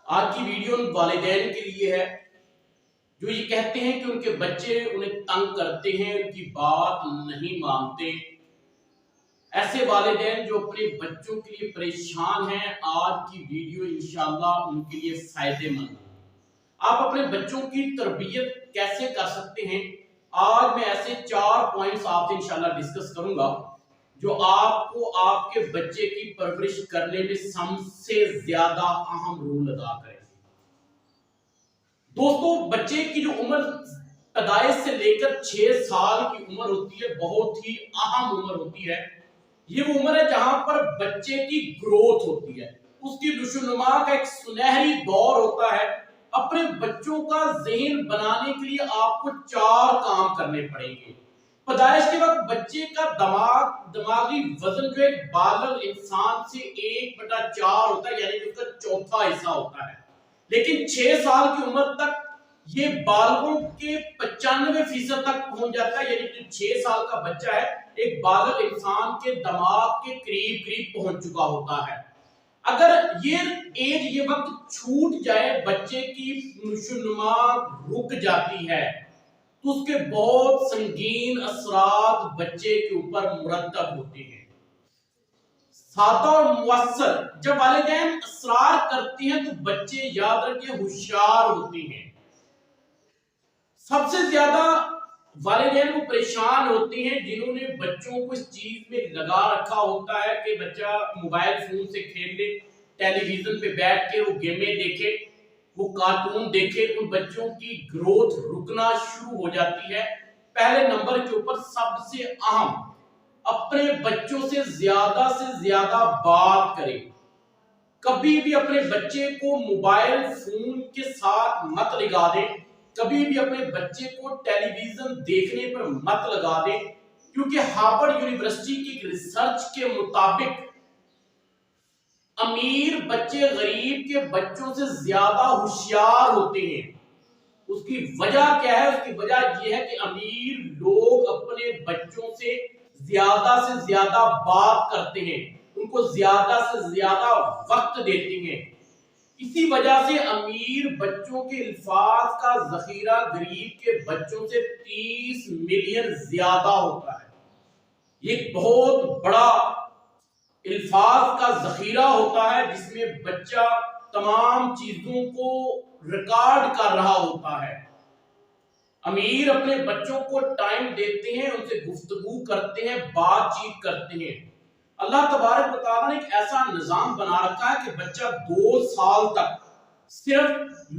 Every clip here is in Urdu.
آج کی ویڈیو ان والدین کے لیے ہے جو یہ کہتے ہیں کہ ان کے بچے انہیں تنگ کرتے ہیں، ان کی بات نہیں مانتے۔ ایسے والدین جو اپنے بچوں کے لیے پریشان ہیں، آج کی ویڈیو انشاءاللہ ان کے لیے فائدے مند ہے۔ آپ اپنے بچوں کی تربیت کیسے کر سکتے ہیں، آج میں ایسے 4 پوائنٹس آپ سے انشاءاللہ ڈسکس کروں گا جو آپ کو آپ کے بچے کی پرورش کرنے میں سب سے زیادہ اہم رول ادا کریں گے۔ دوستو، بچے کی جو عمر پیدائش سے لے کر 6 سال کی عمر ہوتی ہے، بہت ہی اہم عمر ہوتی ہے۔ یہ وہ عمر ہے جہاں پر بچے کی گروتھ ہوتی ہے، اس کی نشوونما کا ایک سنہری دور ہوتا ہے۔ اپنے بچوں کا ذہن بنانے کے لیے آپ کو 4 کام کرنے پڑیں گے۔ پیدائش کے وقت بچے کا دماغی وزن جو ایک بالغ انسان سے 1/4 ہوتا ہے، یعنی کہ اس کا چوتھا حصہ ہوتا ہے، لیکن 6 سال کی عمر تک یہ بالغوں کے 95% تک پہنچ جاتا ہے، یعنی کہ 6 سال کا بچہ ہے ایک بالغ انسان کے دماغ کے قریب پہنچ چکا ہوتا ہے۔ اگر یہ وقت چھوٹ جائے، بچے کی نشوونما رک جاتی ہے تو اس کے بہت سنگین اثرات بچے کے اوپر مرتب ہوتے ہیں۔ سادہ اور مؤثر جب والدین اصرار کرتے ہیں تو بچے یاد رکھیں ہوشیار ہوتے ہیں۔ سب سے زیادہ والدین کو پریشان ہوتے ہیں جنہوں نے بچوں کو اس چیز میں لگا رکھا ہوتا ہے کہ بچہ موبائل فون سے کھیل لے، ٹیلی ویژن پہ بیٹھ کے وہ گیمیں دیکھے، وہ کارٹون دیکھے، ان بچوں کی گروتھ رکنا شروع ہو جاتی ہے۔ پہلے نمبر کے اوپر سب سے اہم، اپنے بچوں سے زیادہ بات کریں۔ کبھی بھی اپنے بچے کو موبائل فون کے ساتھ مت لگا دیں، کبھی بھی اپنے بچے کو ٹیلی ویژن دیکھنے پر مت لگا دیں، کیونکہ ہارورڈ یونیورسٹی کی ایک ریسرچ کے مطابق امیر بچے غریب کے بچوں سے زیادہ ہوشیار ہوتے ہیں۔ اس کی وجہ کیا ہے؟ اس کی وجہ یہ ہے کہ امیر لوگ اپنے بچوں سے زیادہ بات کرتے ہیں، ان کو زیادہ سے زیادہ وقت دیتے ہیں۔ اسی وجہ سے امیر بچوں کے الفاظ کا ذخیرہ غریب کے بچوں سے 30 ملین زیادہ ہوتا ہے۔ یہ بہت بڑا الفاظ کا ذخیرہ ہوتا ہے جس میں بچہ تمام چیزوں کو ریکارڈ کر رہا ہوتا ہے۔ امیر اپنے بچوں کو ٹائم دیتے ہیں، ان سے گفتگو کرتے ہیں، بات چیت کرتے ہیں۔ اللہ تبارک و تعالیٰ نے ایک ایسا نظام بنا رکھا ہے کہ بچہ 2 سال تک صرف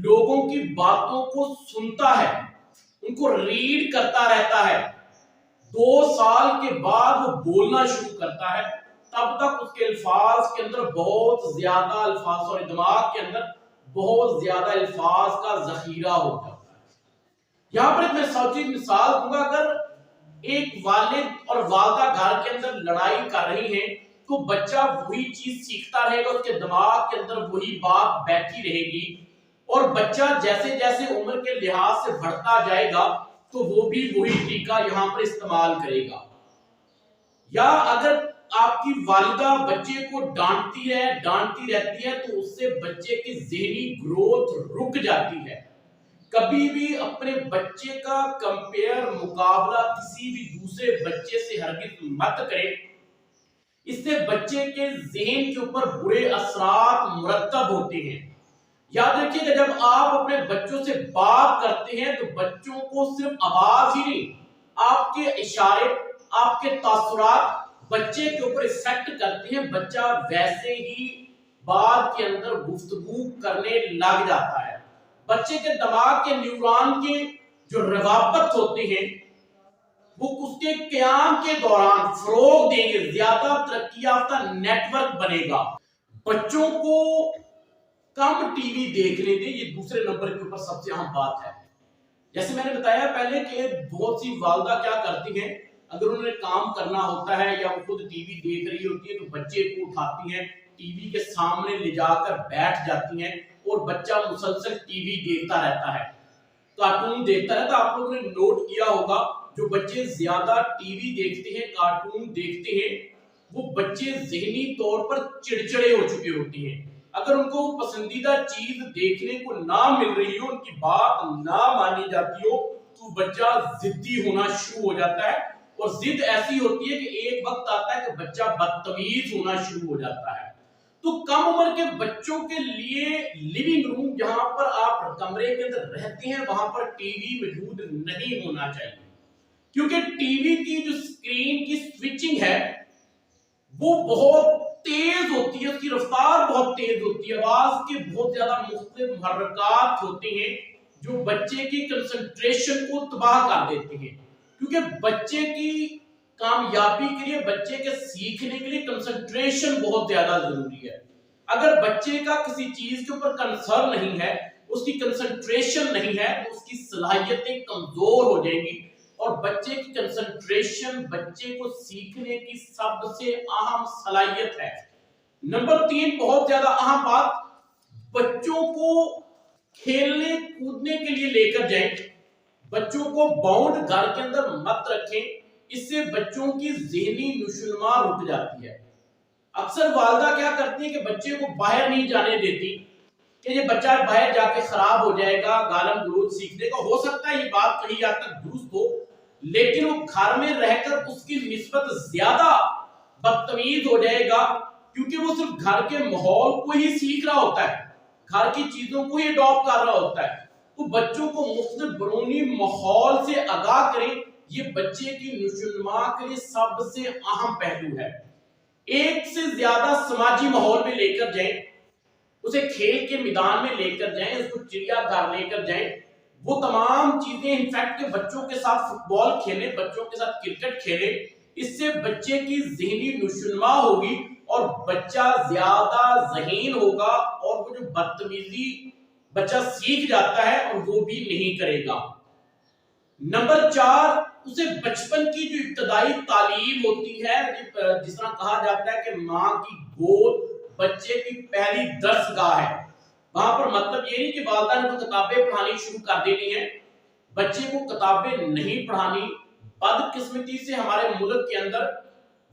لوگوں کی باتوں کو سنتا ہے، ان کو ریڈ کرتا رہتا ہے۔ 2 سال کے بعد وہ بولنا شروع کرتا ہے، تب تک اس کے الفاظ کے اندر بہت زیادہ الفاظ اور دماغ کے اندر بہت زیادہ الفاظ کا ذخیرہ ہو جاتا ہے۔ یہاں پر میں سوچی مثال دوں گا، اگر ایک والد اور والدہ گھر کے اندر لڑائی کر رہی ہیں تو بچہ وہی چیز سیکھتا رہے گا، اس کے دماغ کے اندر وہی بات بیٹھی رہے گی، اور بچہ جیسے جیسے عمر کے لحاظ سے بڑھتا جائے گا تو وہ بھی وہی طریقہ یہاں پر استعمال کرے گا۔ یا اگر آپ کی والدہ بچے کو ڈانٹتی رہتی ہے تو اس سے بچے کی ذہنی گروتھ رک جاتی ہے۔ کبھی بھی اپنے بچے کا مقابلہ کسی بھی دوسرے بچے سے ہرگز مت کریں، اس سے بچے کے ذہن کے اوپر برے اثرات مرتب ہوتے ہیں۔ یاد رکھیے کہ جب آپ اپنے بچوں سے بات کرتے ہیں تو بچوں کو صرف آواز ہی نہیں، آپ کے اشارے، آپ کے تاثرات بچے کے اوپر افیکٹ کرتے ہیں۔ بچہ ویسے ہی بات کے اندر گفتگو کرنے لگ جاتا ہے۔ بچے کے دماغ کے نیورون کے جو روابط ہوتے ہیں وہ اس کے قیام کے دوران فروغ دیں گے، زیادہ ترقی یافتہ نیٹ ورک بنے گا۔ بچوں کو کم ٹی وی دیکھنے دیں، یہ دوسرے نمبر کے اوپر سب سے اہم بات ہے۔ جیسے میں نے بتایا پہلے کہ بہت سی والدہ کیا کرتی ہیں، اگر انہوں نے کام کرنا ہوتا ہے یا وہ خود ٹی وی دیکھ رہی ہوتی ہے تو بچے کو اٹھاتی ہیں، ٹی وی کے سامنے لے جا کر بیٹھ جاتی ہیں اور بچہ مسلسل ٹی وی دیکھتا رہتا ہے، کارٹون دیکھتا رہتا ہے۔ آپ لوگوں نے نوٹ کیا ہوگا جو بچے زیادہ ٹی وی دیکھتے ہیں، کارٹون دیکھتے ہیں، وہ بچے ذہنی طور پر چڑچڑے ہو چکے ہوتے ہیں۔ اگر ان کو پسندیدہ چیز دیکھنے کو نہ مل رہی ہو، ان کی بات نہ مانی جاتی ہو، تو بچہ ضدی ہونا شروع ہو جاتا ہے، اور ضد ایسی ہوتی ہے کہ ایک وقت آتا ہے کہ بچہ بدتمیز ہونا شروع ہو جاتا ہے۔ تو کم عمر کے بچوں کے لیے لیونگ روم جہاں پر آپ کمرے کے اندر رہتے ہیں وہاں پر ٹی وی موجود نہیں ہونا چاہیے، کیونکہ ٹی وی کی جو اسکرین کی سوئچنگ ہے وہ بہت تیز ہوتی ہے، اس کی رفتار بہت تیز ہوتی ہے، آواز کے بہت زیادہ مختلف محرکات ہوتے ہیں جو بچے کی کنسنٹریشن کو تباہ کر دیتے ہیں، کیونکہ بچے کی کامیابی کے لیے، بچے کے سیکھنے کے لیے کنسنٹریشن بہت زیادہ ضروری ہے۔ اگر بچے کا کسی چیز کے اوپر کنسرن نہیں ہے، اس کی کنسنٹریشن نہیں ہے، تو اس کی صلاحیتیں کمزور ہو جائیں گی، اور بچے کی کنسنٹریشن بچے کو سیکھنے کی سب سے اہم صلاحیت ہے۔ نمبر 3 بہت زیادہ اہم بات، بچوں کو کھیلنے کودنے کے لیے لے کر جائیں، بچوں کو باؤنڈ گھر کے اندر مت رکھیں، اس سے بچوں کی ذہنی نشوونما رک جاتی ہے۔ اکثر والدہ کیا کرتی ہیں کہ بچے کو باہر نہیں جانے دیتی کہ یہ بچہ باہر جا کے خراب ہو جائے گا، گالم گلوچ سیکھنے کا، ہو سکتا ہے یہ بات کہیں حد تک درست ہو، لیکن وہ گھر میں رہ کر اس کی نسبت زیادہ بدتمیز ہو جائے گا، کیونکہ وہ صرف گھر کے ماحول کو ہی سیکھ رہا ہوتا ہے، گھر کی چیزوں کو ہی اڈاپٹ کر رہا ہوتا ہے۔ تو بچوں کو مختلف بیرونی ماحول سے آگاہ کریں، یہ بچے کی نشوونما کے لیے سب سے اہم پہلو ہے۔ ایک سے زیادہ سماجی ماحول میں لے کر جائیں، اسے کھیل کے میدان میں لے کر جائیں، اس کو چڑیا گھر لے کر جائیں، وہ تمام چیزیں انفیکٹ کہ بچوں کے ساتھ فٹ بال کھیلیں، بچوں کے ساتھ کرکٹ کھیلیں، اس سے بچے کی ذہنی نشوونما ہوگی اور بچہ زیادہ ذہین ہوگا، اور وہ جو بدتمیزی بچہ سیکھ جاتا ہے اور وہ بھی نہیں کرے گا۔ نمبر 4 اسے بچپن کی جو ابتدائی تعلیم ہوتی ہے، جس طرح کہا جاتا ہے کہ ماں کی گود بچے کی پہلی درس گاہ ہے، وہاں پر مطلب یہ نہیں کہ والدہ نے تو کتابیں پڑھانی شروع کر دینی ہے، بچے کو کتابیں نہیں پڑھانی۔ بدقسمتی سے ہمارے ملک کے اندر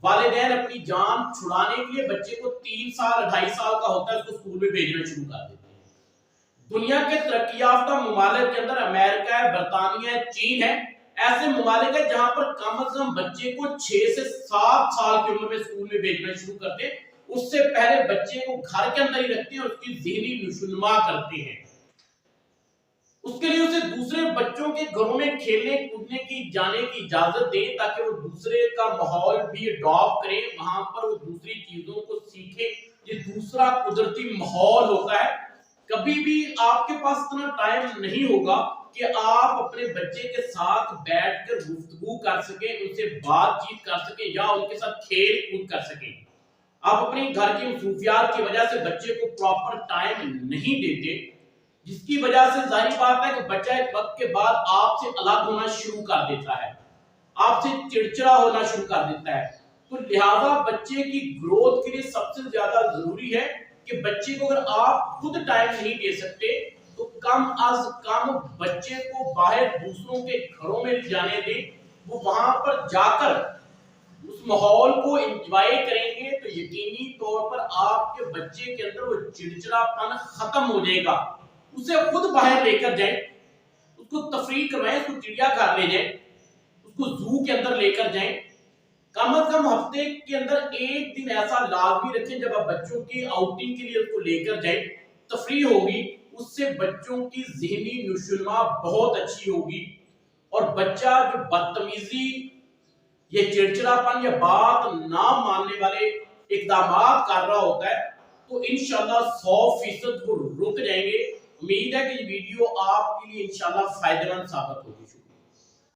والدین اپنی جان چھڑانے کے لیے بچے کو 3 سال 2.5 سال کا ہوتا ہے اس کو اسکول میں بھیجنا شروع کر دیتے ہیں۔ دنیا کے ترقی یافتہ ممالک کے اندر امریکہ ہے، برطانیہ ہے، چین ہے، ایسے ممالک ہے جہاں پر کم از کم بچے کو 6 سے 7 سال کی عمر میں اسکول میں بھیجنا شروع کرتے ہیں، اس سے پہلے بچے کو گھر کے اندر ہی رکھتے ہیں اور اس کی ذہنی نشوونما کرتے ہیں۔ اس کے لیے اسے دوسرے بچوں کے گھروں میں کھیلنے کودنے کی جانے کی اجازت دیں تاکہ وہ دوسرے کا ماحول بھی اڈاپٹ کریں، وہاں پر وہ دوسری چیزوں کو سیکھیں، یہ دوسرا قدرتی ماحول ہوتا ہے۔ کبھی بھی آپ کے پاس اتنا ٹائم نہیں ہوگا کہ آپ اپنے بچے کے ساتھ بیٹھ کر گفتگو کر سکیں، ان سے بات چیت کر سکیں یا ان کے ساتھ کھیل کود کر سکیں۔ آپ اپنی گھر کی مصروفیات کی وجہ سے بچے کو پراپر ٹائم نہیں دیتے، جس کی وجہ سے ظاہری بات ہے کہ بچہ ایک وقت کے بعد آپ سے الگ ہونا شروع کر دیتا ہے، آپ سے چڑچڑا ہونا شروع کر دیتا ہے۔ تو لہٰذا بچے کی گروتھ کے لیے سب سے زیادہ ضروری ہے کہ بچے کو اگر آپ خود ٹائم نہیں دے سکتے تو کم از کم بچے کو باہر دوسروں کے گھروں میں جانے دیں، وہ وہاں پر جا کر اس ماحول کو انجوائے کریں گے تو یقینی طور پر آپ کے بچے کے اندر وہ چڑچڑا پن ختم ہو جائے گا۔ اسے خود باہر لے کر جائیں، اس کو تفریح کروائیں، اس کو چڑیا گھر لے جائیں، اس کو زو کے اندر لے کر جائیں، کم از کم ہفتے کے اندر ایک دن ایسا لازمی رکھیں جب آپ بچوں کی آؤٹنگ کے لیے اس کو لے کر جائیں، تفریح ہوگی، اس سے بچوں کی ذہنی نشوونما بہت اچھی ہوگی، اور بچہ جو بدتمیزی یہ چڑچڑا پن یا بات نہ ماننے والے اقدامات کر رہا ہوتا ہے تو انشاءاللہ 100% وہ رک جائیں گے۔ امید ہے کہ یہ ویڈیو آپ کے لیے انشاءاللہ فائدہ مند ثابت ہوگی۔